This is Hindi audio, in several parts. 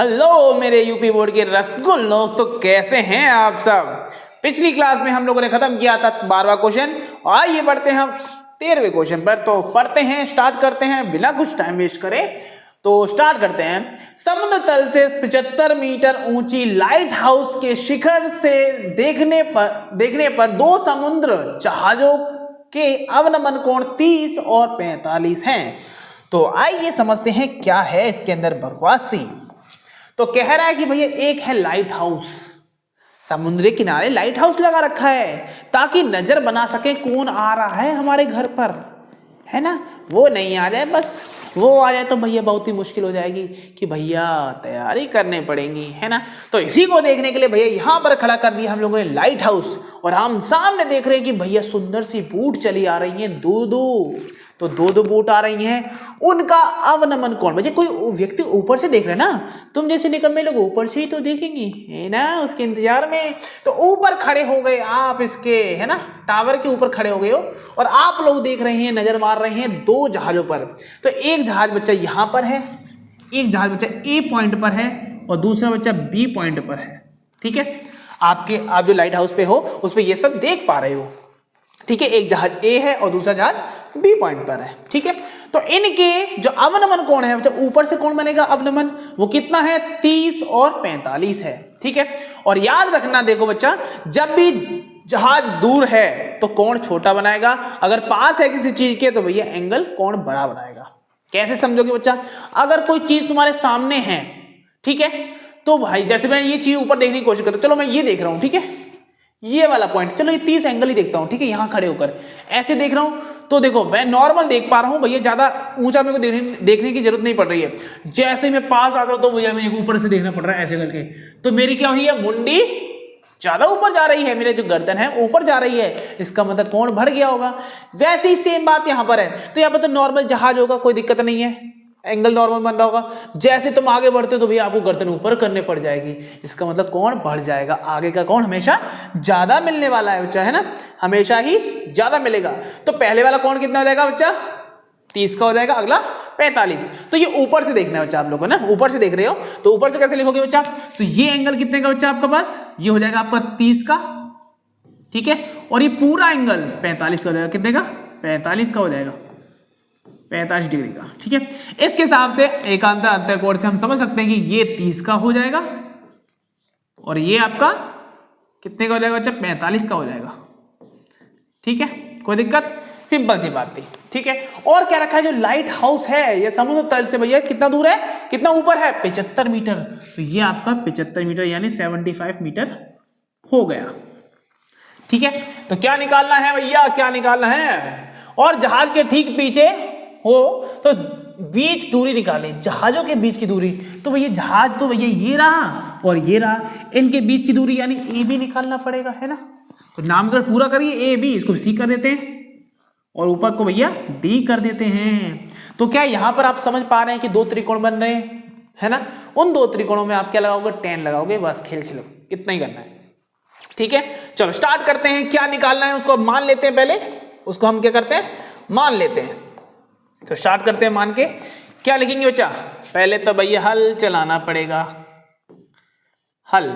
हेलो मेरे यूपी बोर्ड के रसगुल्लो, तो कैसे हैं आप सब। पिछली क्लास में हम लोगों ने खत्म किया था 12वां क्वेश्चन। आइए बढ़ते हैं हम 13वें क्वेश्चन पर। तो पढ़ते हैं, स्टार्ट करते हैं बिना कुछ टाइम वेस्ट करे। तो स्टार्ट करते हैं। समुद्र तल से 75 मीटर ऊंची लाइट हाउस के शिखर से देखने पर दो समुद्र जहाजों के अवनमन कोण 30 और 45 हैं। तो आइए समझते हैं क्या है इसके अंदर बकवासी। तो कह रहा है कि भैया एक है लाइट हाउस, समुद्री किनारे लाइट हाउस लगा रखा है ताकि नजर बना सके कौन आ रहा है हमारे घर पर, है ना। वो नहीं आ जाए, बस वो आ जाए तो भैया बहुत ही मुश्किल हो जाएगी कि भैया तैयारी करनी पड़ेगी, है ना। तो इसी को देखने के लिए भैया यहाँ पर खड़ा कर दिया हम लोगों ने लाइट हाउस, और हम सामने देख रहे हैं कि भैया सुंदर सी बोट चली आ रही है, दो बोट आ रही हैं। उनका अवनमन कोण, भैया कोई व्यक्ति ऊपर से देख रहे हैं ना, तुम जैसे निकम्मे लोग ऊपर से ही तो देखेंगे, है ना, उसके इंतजार में। तो ऊपर खड़े हो गए आप, इसके है ना टावर के ऊपर खड़े हो गए हो, और आप लोग देख रहे हैं, नजर मार रहे हैं दो जहाजों पर। तो एक जहाज बच्चा यहाँ पर है, एक जहाज बच्चा ए पॉइंट पर है, और दूसरा बच्चा बी पॉइंट पर है। ठीक है, आप जो लाइट हाउस पे हो उस पे ये सब देख पा रहे हो। ठीक है, एक जहाज ए है और दूसरा जहाज बी पॉइंट पर है। ठीक है, तो इनके जो अवनमन कोण है बच्चा, ऊपर से कौन बनेगा अवनमन, वो कितना है 30 और 45 है। ठीक है, और याद रखना, देखो बच्चा, जब भी जहाज दूर है तो कोण छोटा बनाएगा, अगर पास है किसी चीज के तो भैया एंगल कोण बड़ा बनाएगा। कैसे समझोगे बच्चा, अगर कोई चीज तुम्हारे सामने है, ठीक है, तो भाई जैसे मैं ये चीज ऊपर देखने की कोशिश कर रहा हूं, चलो मैं ये देख रहा हूं, ठीक है, ये वाला पॉइंट, चलो ये 30 एंगल ही देखता हूं, ठीक है, यहां खड़े होकर ऐसे देख रहा हूं, तो देखो मैं नॉर्मल देख पा रहा हूं भैया, ज्यादा ऊंचा मेरे को देखने की जरूरत नहीं पड़ रही है। जैसे मैं पास आता हूं तो भैया मेरे को ऊपर से देखना पड़ रहा है ऐसे करके, तो मेरी क्या हुई है, मुंडी ज्यादा ऊपर जा रही है, मेरे जो गर्दन है ऊपर जा रही है, इसका मतलब कोण बढ़ गया होगा। वैसे ही सेम बात यहां पर है, तो यहां पर तो नॉर्मल जहाज होगा, कोई दिक्कत नहीं है, एंगल नॉर्मल बन रहा होगा। जैसे तुम आगे बढ़ते हो तो भैया आपको गर्दन ऊपर करने पड़ जाएगी, इसका मतलब कोण बढ़ जाएगा, आगे का कोण हमेशा ज्यादा मिलने वाला है बच्चा, है ना, हमेशा ही ज्यादा मिलेगा। तो पहले वाला कोण कितना हो जाएगा बच्चा, 30 का हो जाएगा, अगला 45। तो ये ऊपर से देखना है बच्चा, आप लोगों ने ऊपर से देख रहे हो, तो ऊपर से कैसे लिखोगे बच्चा, तो ये एंगल कितने का बच्चा आपका पास, ये हो जाएगा आपका 30 का, ठीक है, और ये पूरा एंगल 45 का हो जाएगा, कितने का, 45 का हो जाएगा, 45 डिग्री का। ठीक है, इसके हिसाब से एकांतर अंतःकोण से हम समझ सकते हैं कि ये 30 का हो जाएगा, और ये आपका कितने का हो जाएगा बच्चा, 45 का हो जाएगा। ठीक है, कोई दिक्कत, सिंपल सी बात थी। ठीक है, और क्या रखा है, जो लाइट हाउस है ये समुद्र तल से भैया कितना दूर है, कितना ऊपर है, 75 मीटर, तो ये आपका 75 मीटर यानी 75 मीटर हो गया। ठीक है, तो क्या निकालना है भैया, क्या निकालना है, और जहाज के ठीक पीछे हो तो बीच दूरी निकालें, जहाजों के बीच की दूरी, तो भैया जहाज तो भैया ये रहा और ये रहा, इनके बीच की दूरी यानी ए बी निकालना पड़ेगा, है ना। तो नामकरण पूरा करिए, ए बी, इसको सी कर देते हैं और ऊपर को भैया डी कर देते हैं। तो क्या यहां पर आप समझ पा रहे हैं कि दो त्रिकोण बन रहे हैं, है ना, उन दो त्रिकोणों में आप क्या लगाओगे, tan लगाओगे, बस खेल खेलो, इतना ही करना है। ठीक है, चलो स्टार्ट करते हैं, क्या निकालना है उसको मान लेते हैं, पहले उसको हम क्या करते हैं, मान लेते हैं। तो स्टार्ट करते हैं मान के, क्या लिखेंगे बच्चा, पहले तो भैया हल चलाना पड़ेगा, हल।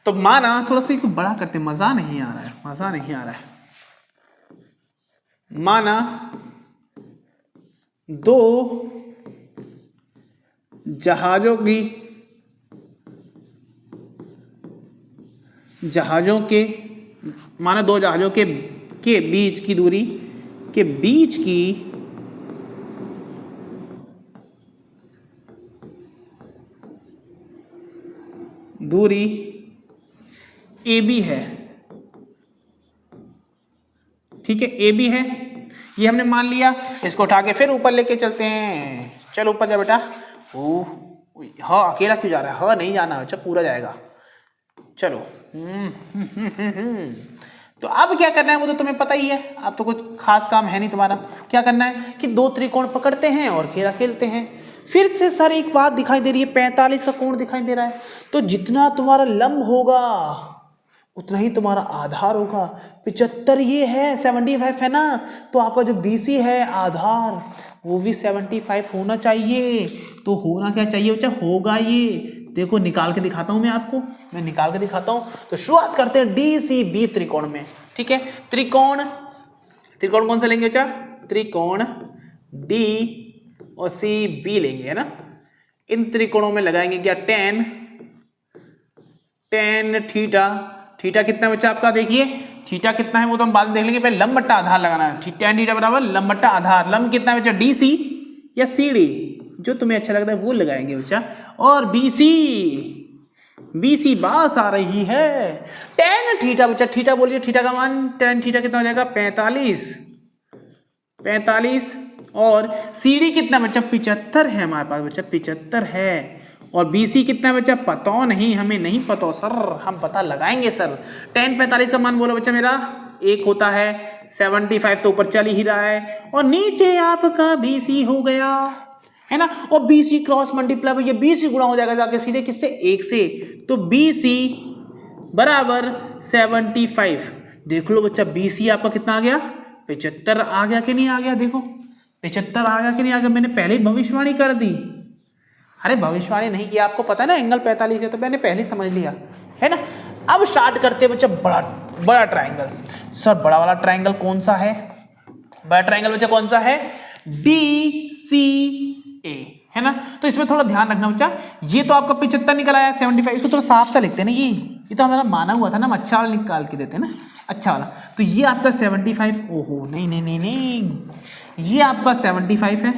तो माना थोड़ा सा इसको बड़ा करते हैं, मजा नहीं आ रहा है, मजा नहीं आ रहा है। माना दो जहाजों के माना दो जहाजों के बीच की दूरी के बीच की दूरी ए बी है। ठीक है, ए बी है, ये हमने मान लिया, इसको उठा के फिर ऊपर लेके चलते हैं। चलो ऊपर जा बेटा, हाँ अकेला क्यों जा रहा है, हाँ नहीं जाना, अच्छा पूरा जाएगा, चलो। तो अब क्या करना है वो तो तुम्हें पता ही है, अब तो कुछ खास काम है नहीं तुम्हारा। क्या करना है कि दो त्रिकोण पकड़ते हैं और खेला खेलते हैं। फिर से सर एक बात दिखाई दे रही है, 45 का कोण दिखाई दे रहा है, तो जितना तुम्हारा लंब होगा उतना ही तुम्हारा आधार होगा। 75 ये है, 75 है ना, तो आपका जो BC है आधार वो भी 75 होना चाहिए। तो होना क्या चाहिए बच्चा, होगा ये। देखो निकाल के दिखाता हूं मैं आपको, मैं निकाल के दिखाता हूं। तो शुरुआत करते हैं DCB त्रिकोण में। ठीक है, त्रिकोण कौन सा लेंगे बच्चा, त्रिकोण D और CB लेंगे, है ना। इन त्रिकोणों में लगाएंगे क्या, tan थीटा कितना बच्चा आपका, देखिए थीटा कितना है वो तो हम बाद में देख लेंगे, पहले लंब बट्टा आधार लगाना है। tan थीटा बराबर लंब बट्टा आधार, लंब कितना है बच्चा, DC या CD, जो तुम्हें अच्छा लग रहा है वो लगाएंगे बच्चा। और BC बास आ रही है। tan थीटा बच्चा, थीटा बोलिए, थीटा का मान tan थीटा कितना हो जाएगा, 45। और CD कितना बच्चा, 75 है हमारे पास बच्चा, 75 है। और BC कितना है बच्चा, पता नहीं, हमें नहीं पता सर, हम पता लगाएंगे सर। tan 45 का मान बोलो बच्चा मेरा 1 होता है, 75 तो ऊपर चल ही रहा है, और नीचे आपका BC हो गया, है ना। और BC क्रॉस मल्टीप्लाई, ये BC गुणा हो जाएगा जाके सीधे किससे, 1 से। तो BC बराबर 75। देख लो बच्चा BC आपका कितना आ गया, 75 आ गया कि नहीं आ गया, देखो 75 आ गया कि नहीं आ गया। मैंने पहले ही भविष्यवाणी कर दी। अरे भविष्यवाणी नहीं किया, आपको पता है ना एंगल 45 है, तो मैंने पहले समझ लिया, है ना। अब स्टार्ट करते हैं बच्चा बड़ा ट्रायंगल। सर बड़ा वाला ट्रायंगल कौन सा है, बड़ा ट्रायंगल बच्चा कौन सा है, DCA, है ना। तो इसमें थोड़ा ध्यान रखना बच्चा, ये तो आपका 75 निकल आया, 75, इसको थोड़ा साफ सा लिखते हैं ना, ये तो हमारा माना हुआ था ना, हम अच्छा वाला निकाल के देते हैं ना, अच्छा वाला। तो ये आपका 75, ओहो नहीं, ये आपका 75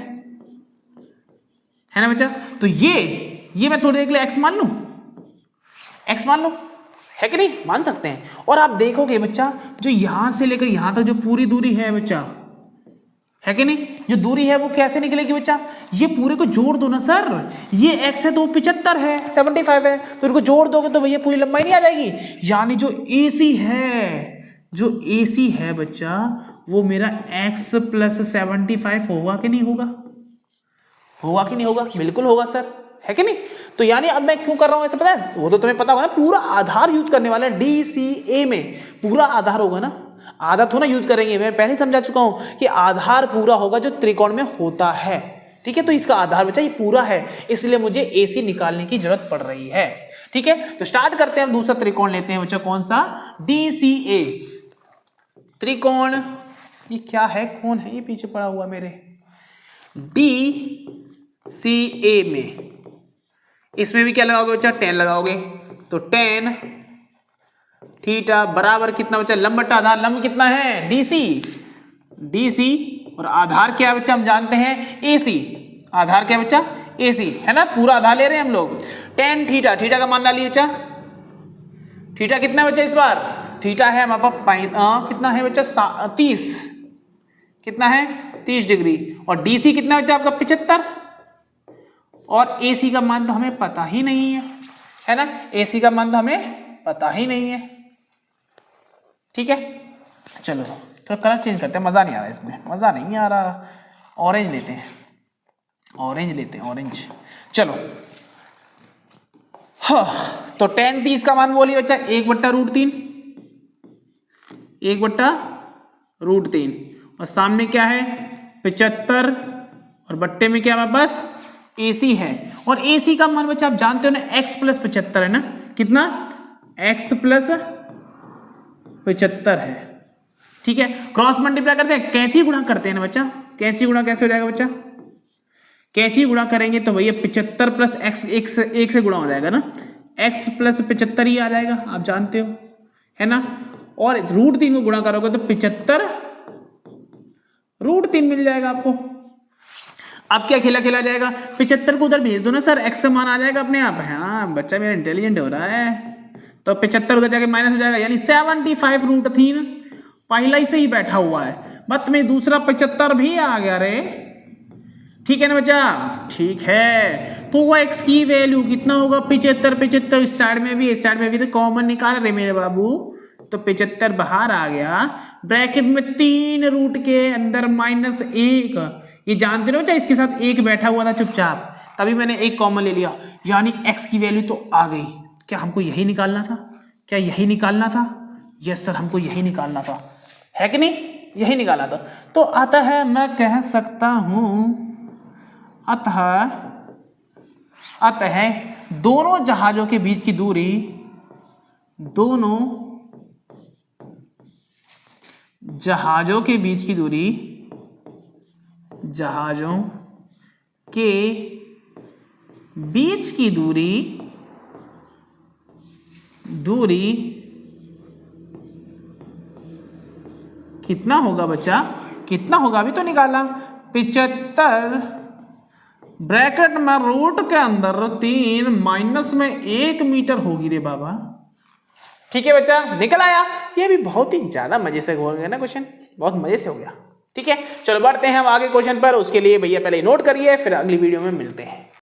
है ना बच्चा। तो ये मैं थोड़ी देर के लिए x मान लूं, है कि नहीं, मान सकते हैं। और आप देखोगे बच्चा, जो यहां से लेकर यहां तक जो पूरी दूरी है बच्चा, है कि नहीं, जो दूरी है वो कैसे निकलेगी बच्चा, ये पूरे को जोड़ दो ना सर, ये x है तो 75 है, 75 है, तो इनको जोड़ दोगे तो भैया पूरी लंबाई नहीं आ जाएगी। यानी जो AC है बच्चा, वो मेरा x + 75 होगा कि नहीं होगा, बिल्कुल होगा सर, है कि नहीं। तो यानी अब मैं क्यों कर रहा हूं ऐसा, पता है, वो तो तुम्हें पता होगा ना, पूरा आधार यूज करने वाले हैं। DCA में पूरा आधार होगा ना, आधा थोड़ा यूज करेंगे, मैं पहले समझा चुका हूं कि आधार पूरा होगा जो त्रिकोण में होता है। ठीक है, तो इसका आधार बच्चा ये पूरा है, इसलिए मुझे AC निकालने की जरूरत पड़ रही है। ठीक है, तो स्टार्ट करते हैं, हम दूसरा त्रिकोण लेते हैं बच्चा, कौन सा, DCA त्रिकोण। ये क्या है, कौन है ये पीछे पड़ा हुआ मेरे, DCA में, इसमें भी क्या लगाओगे बच्चा, tan लगाओगे। तो tan थीटा बराबर कितना बच्चा, लंब बट्टा आधार, लंब कितना है, DC, और आधार क्या है बच्चा, हम जानते हैं AC, आधार क्या है बच्चा, AC, है ना, पूरा आधार ले रहे हैं हम लोग। tan थीटा का मान डालिए बच्चा, थीटा कितना है बच्चा, इस बार थीटा है हमारे पास कितना है बच्चा, 30, कितना है, 30 डिग्री। और DC कितना बच्चा आपका, 75, और AC का मान तो हमें पता ही नहीं है ना, AC का मान तो हमें पता ही नहीं है। ठीक है, चलो थोड़ा कलर चेंज करते हैं, मजा नहीं आ रहा इसमें, मजा नहीं आ रहा, ऑरेंज लेते हैं, ऑरेंज। चलो हाँ, तो tan 30 का मान बोलिए बच्चा, 1/√3, 1/√3, और सामने क्या है 75, और बट्टे में क्या हमारे पास AC है। और AC का मान बच्चा आप जानते हो ना, x + 75 है ना, कितना, x + 75 है। ठीक है, क्रॉस मल्टीप्लाई करते हैं, कैंची गुणा करते हैं ना बच्चा, कैंची गुणा कैसे हो जाएगा बच्चा, कैंची गुणा करेंगे तो भैया 75 + x 1 से गुणा हो जाएगा ना, x + 75 ही आ जाएगा, आप जानते हो, है ना। और √3 को गुणा करोगे तो 75√3 मिल जाएगा आपको। अब क्या खेला जाएगा, 75 को उधर भेज दो ना सर, x का मान आ जाएगा अपने आप। हाँ बच्चा मेरा इंटेलिजेंट हो रहा है, तो 75 उधर जाके माइनस हो जाएगा, यानी 75√3 पहला ही से ही बैठा हुआ है, बट में दूसरा 75 भी आ गया रे। ठीक है ना बच्चा, ठीक है। तो वो x की वैल्यू कितना होगा, 75, इस साइड में भी, इस साइड में भी, तो कॉमन निकाल रहे मेरे बाबू, तो 75 बाहर आ गया, ब्रैकेट में 3 रूट के अंदर -1, ये जानते हो बच्चा, इसके साथ 1 बैठा हुआ था चुपचाप, तभी मैंने 1 कॉमन ले लिया, यानी x की वैल्यू तो आ गई। क्या हमको यही निकालना था, क्या यही निकालना था? यस सर, हमको यही निकालना था, है कि नहीं? यही निकालना था। तो अतः मैं कह सकता हूं, अतः दोनों जहाजों के बीच की दूरी, दोनों जहाजों के बीच की दूरी, जहाजों के बीच की दूरी कितना होगा बच्चा? कितना होगा अभी तो निकाला, 75 ब्रैकेट में रूट के अंदर 3 माइनस में 1 मीटर होगी रे बाबा। ठीक है बच्चा, निकल आया। ये भी बहुत ही ज्यादा मजे से हो गया ना क्वेश्चन, बहुत मजे से हो गया। ठीक है, चलो बढ़ते हैं हम आगे क्वेश्चन पर। उसके लिए भैया पहले नोट करिए, फिर अगली वीडियो में मिलते हैं।